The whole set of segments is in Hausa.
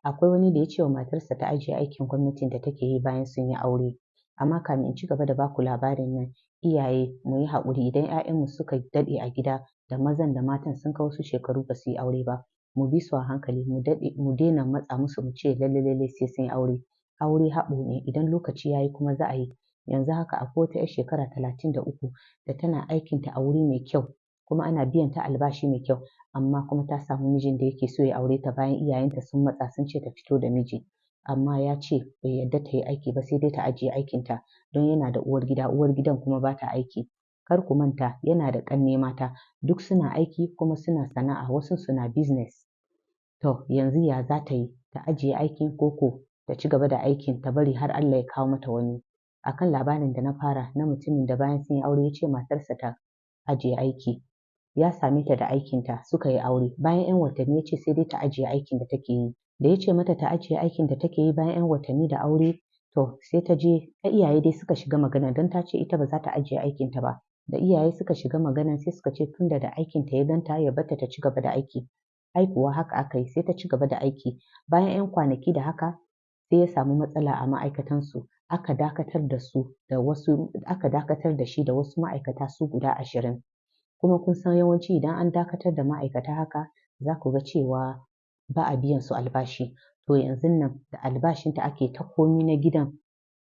Akwai wani da ya ce wa matarsa ta ajiye aikin gwamnatin da take yi bayan sun yi aure. Amma kamin in ci gaba da baku labarin nan, iyaye mu yi haƙuri idan 'ya'yanmu suka daɗe a gida da mazan da matan sun kai wasu shekaru ba su yi aure ba. Mu bi su a hankali, mu daina matsa musu mu ce lalle sai sun yi aure. Aure haɓo ne, idan lokaci ya yi kuma za a yi. Yanzu haka akwai wata 'yar shekara 33 da tana aikinta a wuri mai kyau kuma ana biyan ta albashi mai kyau, amma kuma ta samu mijin da yake so ya aure ta bayan iyayenta sun matsa sun ce ta fito da miji. Amma ya ce bai yarda ta yi aiki ba, sai dai ta ajiye aikinta don yana da uwar gida, uwar gidan kuma ba ta aiki. Kar ku manta yana da ƙanne mata, duk suna aiki kuma suna sana'a, wasu suna business. To yanzu ya za ta yi, ta ajiye aikin koko ta ci gaba da aikin ta bari har Allah ya kawo mata wani. Akan labarin da na fara na mutumin da bayan sun yi aure ya ce matarsa ta ajiye aiki, ya same ta da aikinta suka yi aure. Bayan 'yan watanni ya ce sai dai ta ajiye aikin da take yi. Da ya ce mata ta ajiye aikin da take yi bayan 'yan watanni da aure, to sai ta je iyaye dai suka shiga magana don ta ce ita ba za ta ajiye aikinta ba. Da iyaye suka shiga magana sai suka ce tunda da aikinta ya ganta ya barta ta ci gaba da aiki. Ai kuwa haka aka yi, sai ta ci gaba da aiki. Bayan 'yan kwanaki da haka sai ya samu matsala a ma'aikatansu. Aka dakatar da shi da wasu ma'aikata su guda 20. Kuma kun san yawanci idan an dakatar da ma'aikata haka za ku ga cewa ba a biyan su albashi. To yanzu nan da albashinta ake ta komi na gidan,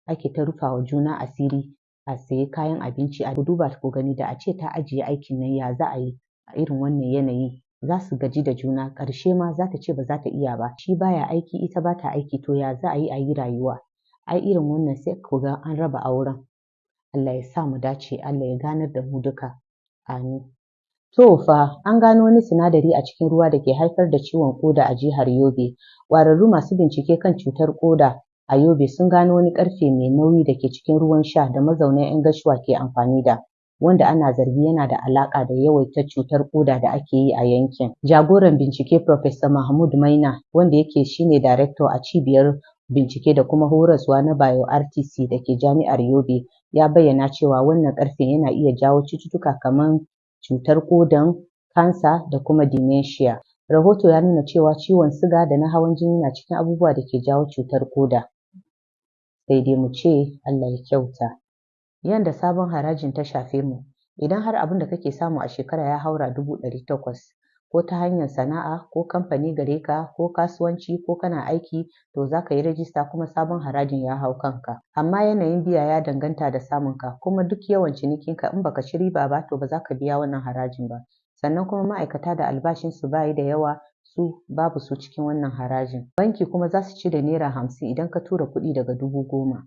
ake ta rufa wa juna asiri, a sayi kayan abinci. A duba ku gani da a ce ta ajiye aikin nan ya za a yi a irin wannan yanayi. Za su gaji da juna, ƙarshe ma za ta ce ba za ta iya ba. Shi baya aiki, ita ba ta aiki, to ya za a yi rayuwa? Ai irin wannan sai ku ga an raba auren. Allah ya sa mu dace, Allah ya ganar da mu duka. Amin. To fa an gano wani sinadari a cikin ruwa da ke haifar da ciwon ƙoda a jihar Yobe. Ƙwararru masu bincike kan cutar ƙoda a Yobe sun gano wani ƙarfe mai nauyi da ke cikin ruwan sha da mazaunan 'yan Gashuwa ke amfani da, wanda ana zargi yana da alaƙa da yawaitar cutar ƙoda da ake yi a yankin. Jagoran bincike Professor Mahmud Maina, wanda yake shine Darekto a cibiyar bincike da kuma horaswa na BioRTC da ke Jami'ar Yobe, ya bayyana cewa wannan ƙarfen yana iya jawo cututtuka kamar cutar ƙodan, kansa da kuma dementia. Rahoto ya nuna cewa ciwon siga da na hawan jini na cikin abubuwa da ke jawo cutar ƙoda. Sai dai mu ce Allah ya kyauta. Yanda sabon harajin ta shafe mu. Idan har abin da kake samu a shekara ya haura 800, ko ta hanyar sana'a ko kamfani gare ka ko kasuwanci ko kana aiki, to za ka yi rajista kuma sabon harajin ya hau kanka. Amma yanayin biya ya danganta da samunka, kuma duk yawan cinikinka in baka ci riba ba to ba za ka biya wannan harajin ba. Sannan kuma ma'aikata da albashinsu bayi da yawa, su babu su cikin wannan harajin. Banki kuma za su ci da naira 50 idan ka tura kuɗi daga 10,000.